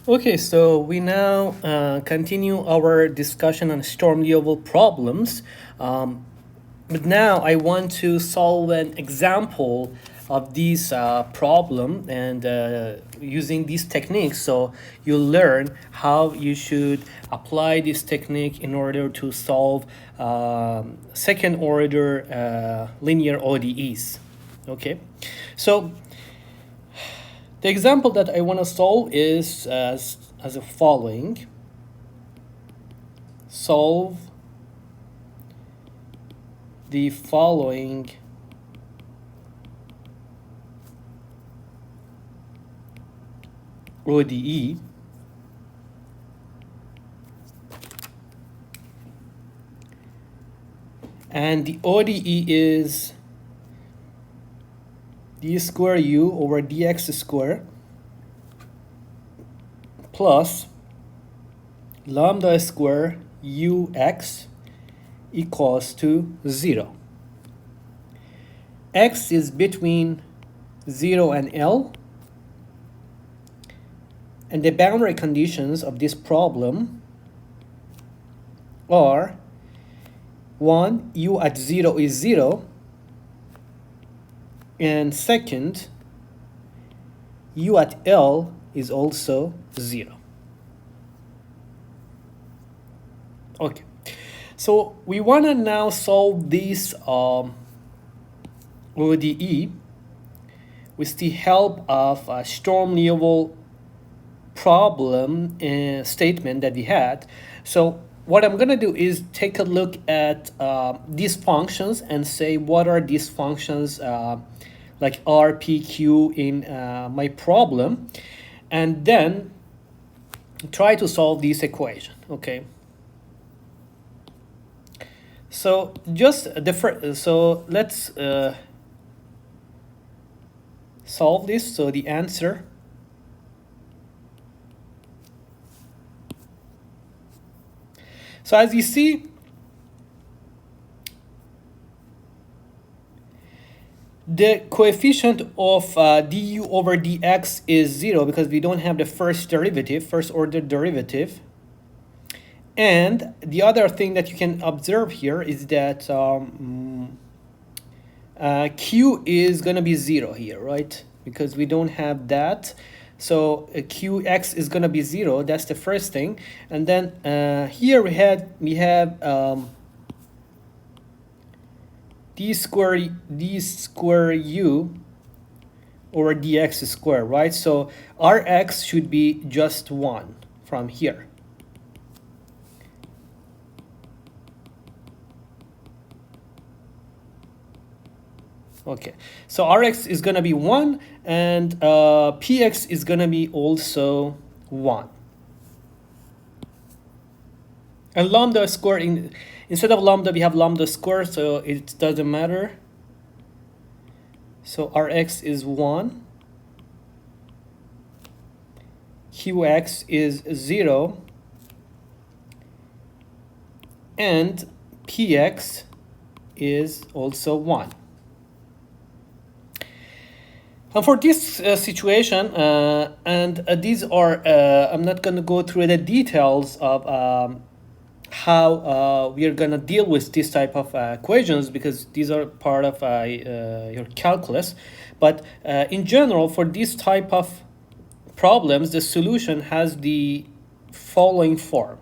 Okay, so we now continue our discussion on Sturm-Liouville problems. But now I want to solve an example of this problem and using these techniques. So you'll learn how you should apply this technique in order to solve second order linear ODEs. Okay, so the example that I want to solve is as the following. Solve the following ODE and the ODE is d square u over dx square plus lambda square ux equals to 0. X is between 0 and L, and the boundary conditions of this problem are 1, u at 0 is 0, and second, u at L is also 0. Okay, so we want to now solve this ODE with the help of a Sturm-Liouville problem statement that we had. So what I'm going to do is take a look at these functions and say what are these functions like R, P, Q in my problem, and then try to solve this equation. Okay. So just so let's solve this. So the answer so as you see, the coefficient of du over dx is 0 because we don't have the first order derivative. And the other thing that you can observe here is that q is going to be 0 here, right? Because we don't have that. So qx is going to be 0. That's the first thing. And then here we have d square u over dx square, right? So rx should be just 1 from here. Okay, so Rx is going to be 1 and Px is going to be also 1. And lambda square, instead of lambda, we have lambda square, so it doesn't matter. So Rx is 1. Qx is 0. And Px is also 1. And for this situation, these are, I'm not going to go through the details of how we are going to deal with this type of equations because these are part of your calculus. But in general, for this type of problems, the solution has the following form.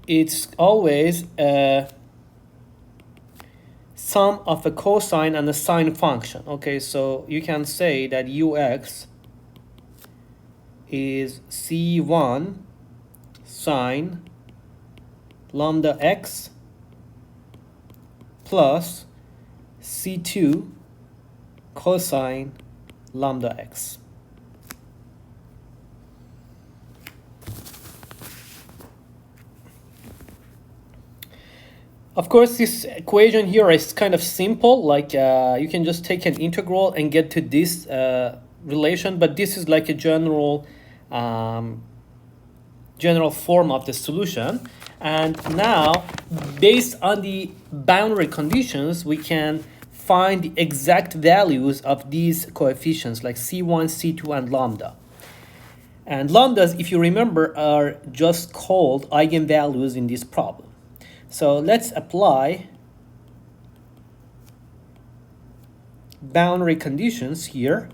It's always sum of a cosine and a sine function. Okay, so you can say that ux is c1 sine lambda x plus c2 cosine lambda x. Of course, this equation here is kind of simple, like you can just take an integral and get to this relation, but this is like a general form of the solution. And now, based on the boundary conditions, we can find the exact values of these coefficients like C1, C2, and lambda. And lambdas, if you remember, are just called eigenvalues in this problem. So let's apply boundary conditions here.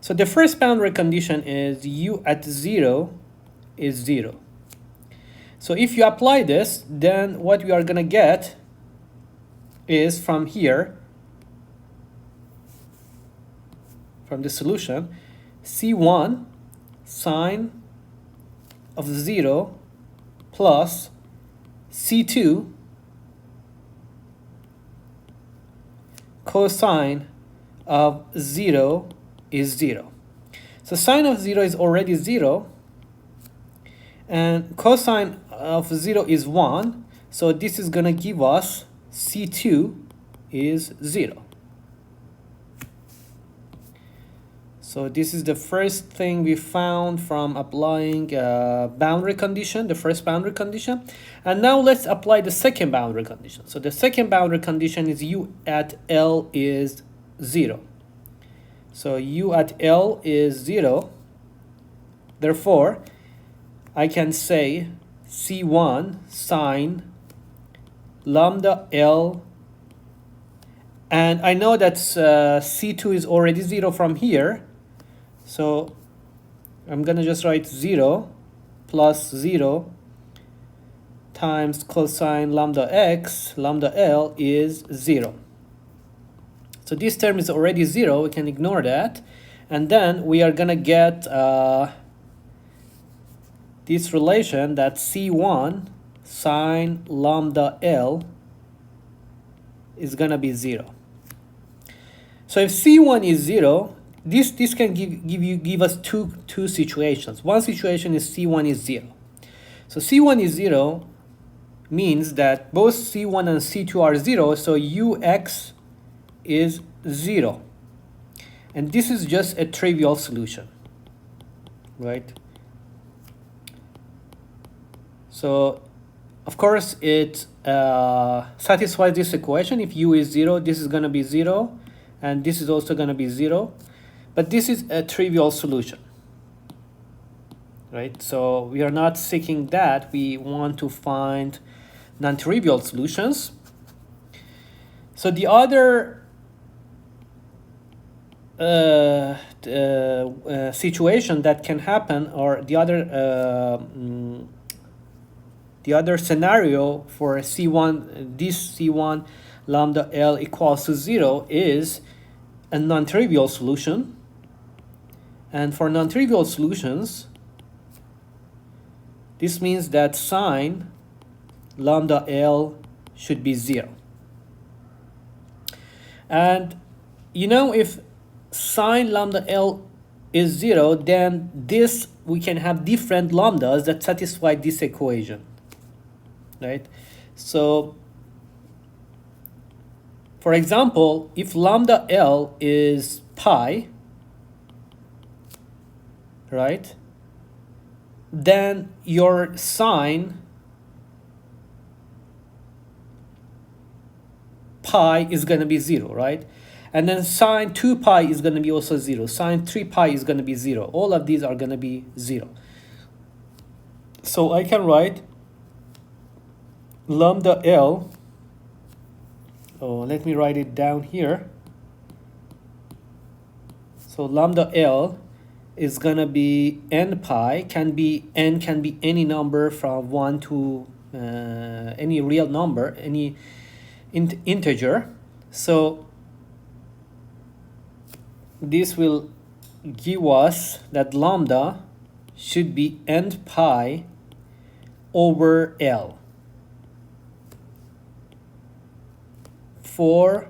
So the first boundary condition is u at 0 is 0. So if you apply this, then what we are going to get is from here, from the solution, c1 sine of 0 plus c2 cosine of 0 is 0. So sine of 0 is already 0, and cosine of 0 is 1. So this is going to give us c2 is 0. So this is the first thing we found from applying boundary condition, the first boundary condition. And now let's apply the second boundary condition. So the second boundary condition is u at L is 0. So u at L is 0. Therefore, I can say C1 sine lambda L, and I know that C2 is already 0 from here. So I'm going to just write 0 plus 0 times cosine lambda x, lambda L is 0. So this term is already 0, we can ignore that. And then we are going to get this relation that C1 sine lambda L is going to be 0. So if C1 is 0, this can give us two situations. One situation is C1 is 0. So C1 is 0 means that both C1 and C2 are 0, so Ux is 0. And this is just a trivial solution, right? So, of course, it satisfies this equation. If u is 0, this is going to be 0, and this is also going to be 0. But this is a trivial solution, right? So we are not seeking that. We want to find non-trivial solutions. So the other situation that can happen, or the other scenario for C1, this C1 lambda L equals to 0 is a non-trivial solution. And for non-trivial solutions, this means that sine lambda L should be 0. And you know, if sine lambda L is 0, then this we can have different lambdas that satisfy this equation, right? So for example, if lambda L is pi, right, then your sine pi is going to be 0, right? And then sine 2 pi is going to be also 0. Sine 3 pi is going to be 0. All of these are going to be 0. So I can write lambda L. Oh, let me write it down here. So lambda L is going to be n pi. N can be any number from 1 to any real number, any integer. So this will give us that lambda should be n pi over L for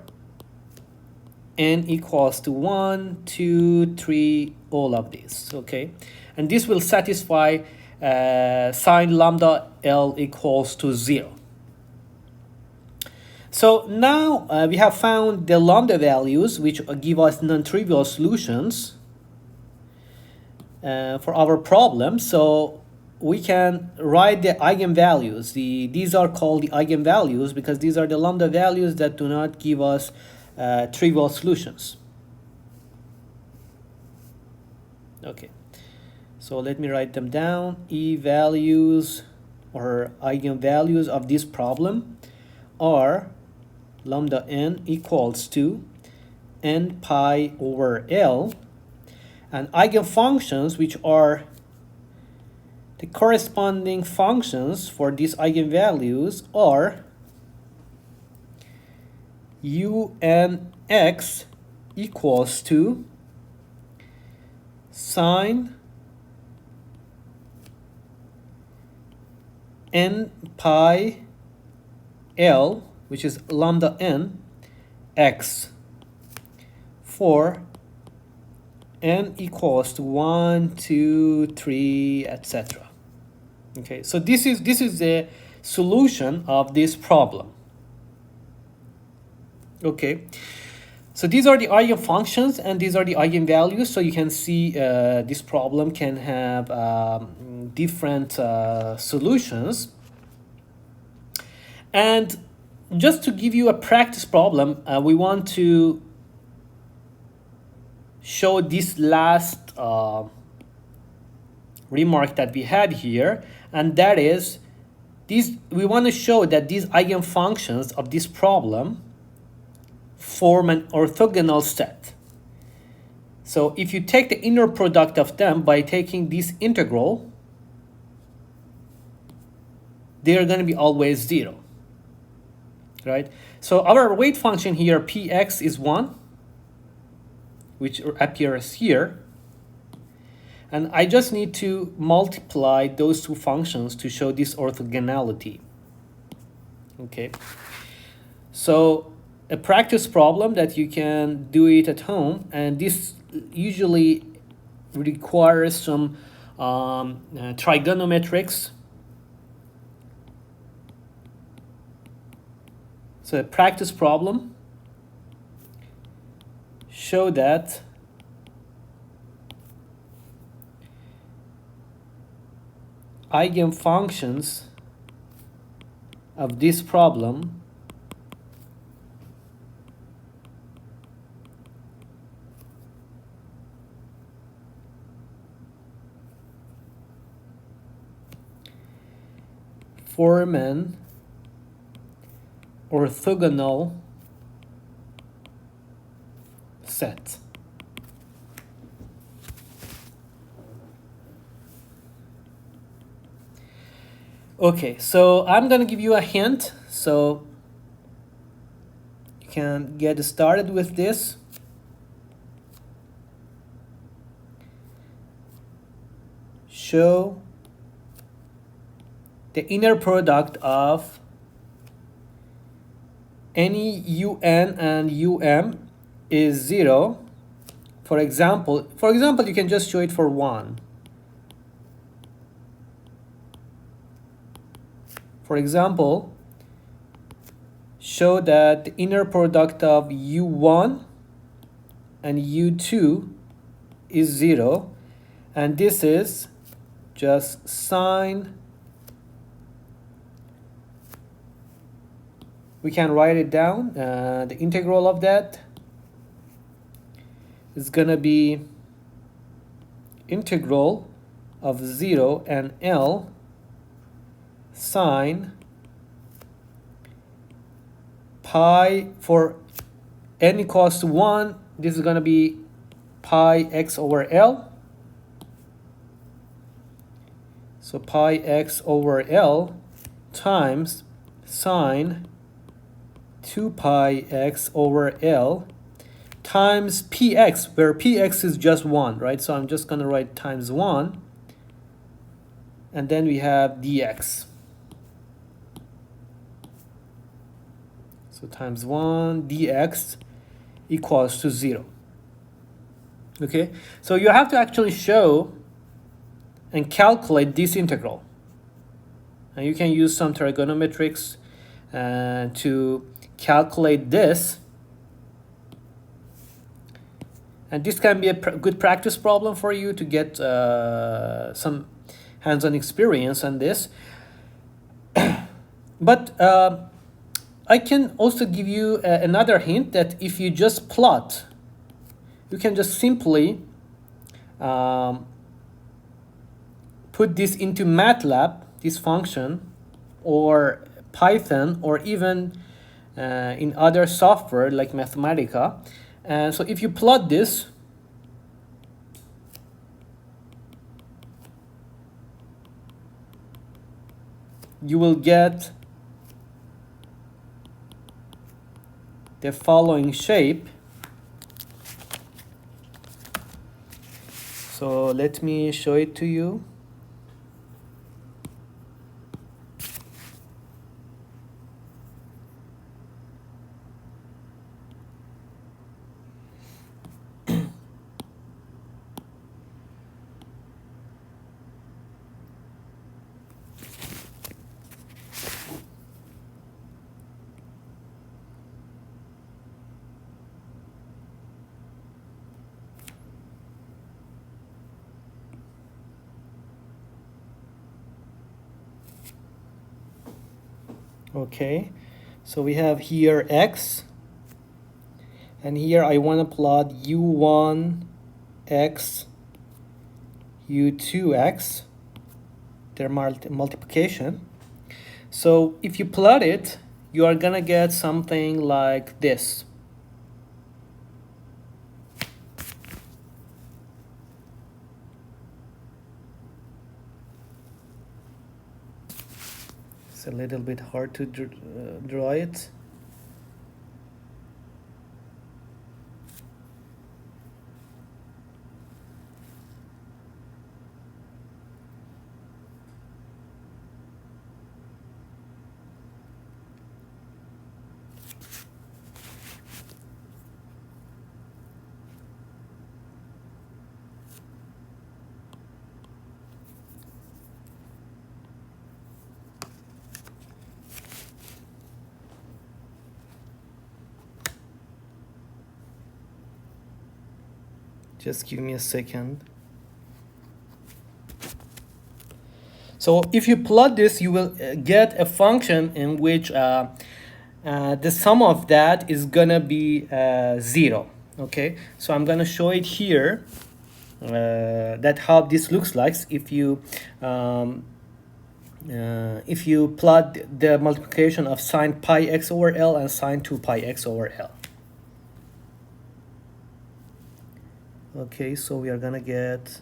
n equals to 1, 2, 3, all of these, okay? And this will satisfy sine lambda L equals to 0. So now we have found the lambda values, which give us non-trivial solutions for our problem. So we can write the eigenvalues. These are called the eigenvalues because these are the lambda values that do not give us trivial solutions. Okay, so let me write them down. E values or eigenvalues of this problem are lambda n equals to n pi over L, and eigenfunctions, which are the corresponding functions for these eigenvalues, are unx equals to sine n pi L, which is lambda n x, for n equals to 1, 2, 3, etc. Okay, so this is the solution of this problem. Okay, so these are the eigenfunctions and these are the eigenvalues. So you can see this problem can have different solutions. And just to give you a practice problem, we want to show this last remark that we had here, and that is we want to show that these eigenfunctions of this problem form an orthogonal set. So if you take the inner product of them by taking this integral, they are going to be always 0, right? So our weight function here, px, is 1, which appears here. And I just need to multiply those two functions to show this orthogonality. Okay. So a practice problem that you can do it at home, and this usually requires some trigonometrics. So a practice problem, show that eigenfunctions of this problem form an orthogonal set. Okay, so I'm gonna give you a hint so you can get started with this. Show the inner product of any un and um is 0. For example, you can just show it for 1. For example, show that the inner product of u1 and u2 is 0, and this is just sine. We can write it down. The integral of that is going to be integral of 0 and L sine pi, for n equals to 1, this is going to be pi x over L. So pi x over L times sine 2 pi x over L times px, where px is just 1, right? So I'm just going to write times 1, and then we have dx. So times 1 dx equals to 0. Okay, so you have to actually show and calculate this integral. And you can use some trigonometrics to calculate this. And this can be a good practice problem for you to get some hands-on experience on this. But I can also give you another hint that if you just plot, you can just simply put this into MATLAB, this function, or Python, or even in other software like Mathematica. And so if you plot this, you will get the following shape. So let me show it to you. Okay, so we have here x, and here I want to plot u1x, u2x, their multiplication. So if you plot it, you are gonna get something like this. It's a little bit hard to draw it. Just give me a second. So if you plot this, you will get a function in which the sum of that is gonna be 0. Okay, so I'm gonna show it here. That how this looks like if you plot the multiplication of sine pi x over L and sine 2 pi x over L. Okay, so we are gonna get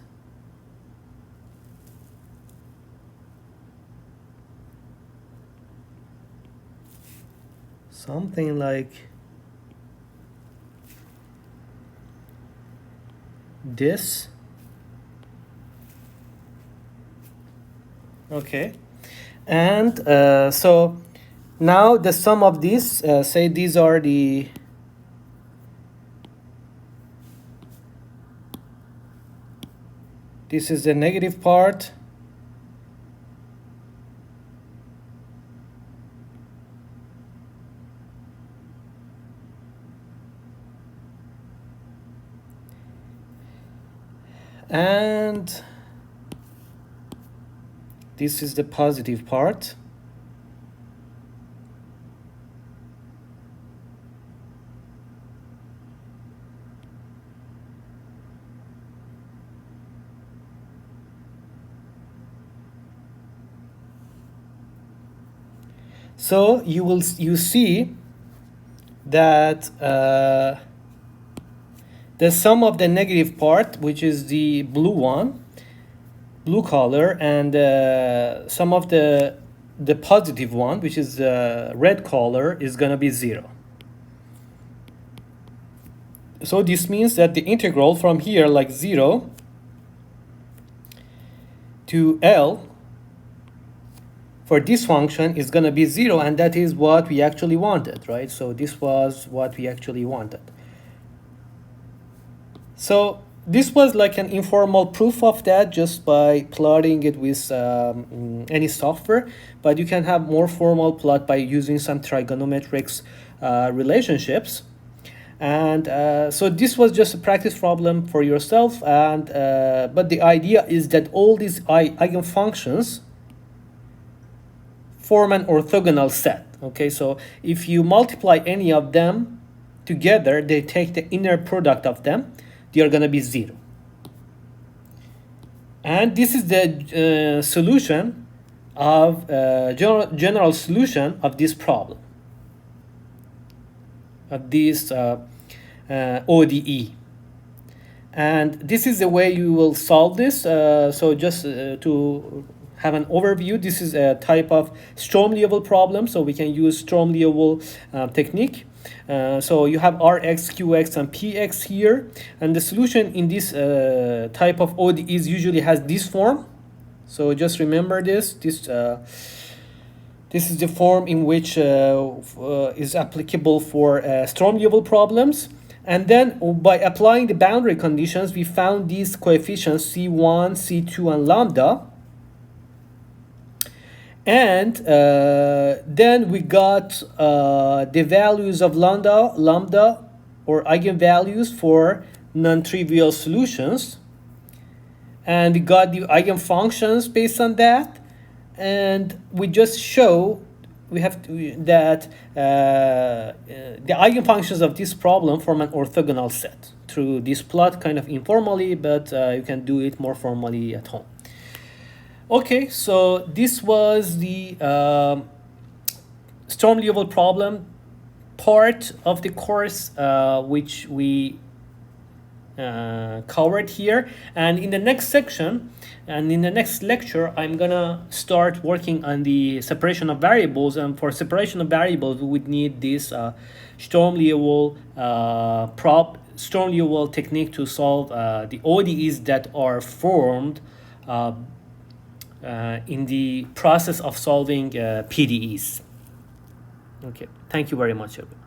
something like this. Okay, and so now the sum of these, say these are the this is the negative part, and this is the positive part. So you see that the sum of the negative part, which is the blue color, and sum of the positive one, which is the red color, is gonna be 0. So this means that the integral from here, like 0 to L, for this function is going to be 0, and that is what we actually wanted, right? So this was what we actually wanted. So this was like an informal proof of that, just by plotting it with any software, but you can have more formal plot by using some trigonometrics relationships. And so this was just a practice problem for yourself, and but the idea is that all these eigenfunctions form an orthogonal set. Okay, so if you multiply any of them together, they take the inner product of them, they are going to be 0. And this is the solution of general solution of this problem, of this ODE. And this is the way you will solve this. So just to have an overview, this is a type of Sturm-Liouville problem. So we can use Sturm-Liouville technique. So you have Rx, Qx, and Px here. And the solution in this type of ODEs usually has this form. So just remember this. This is the form in which is applicable for Sturm-Liouville problems. And then by applying the boundary conditions, we found these coefficients C1, C2, and lambda. And then we got the values of lambda or eigenvalues for non-trivial solutions. And we got the eigenfunctions based on that. And we just show that the eigenfunctions of this problem form an orthogonal set through this plot, kind of informally, but you can do it more formally at home. Okay, so this was the Sturm-Liouville problem part of the course, which we covered here. And in the next section and in the next lecture, I'm gonna start working on the separation of variables. And for separation of variables, we would need this Sturm-Liouville Sturm-Liouville technique to solve the ODEs that are formed in the process of solving PDEs. Okay, thank you very much, everyone.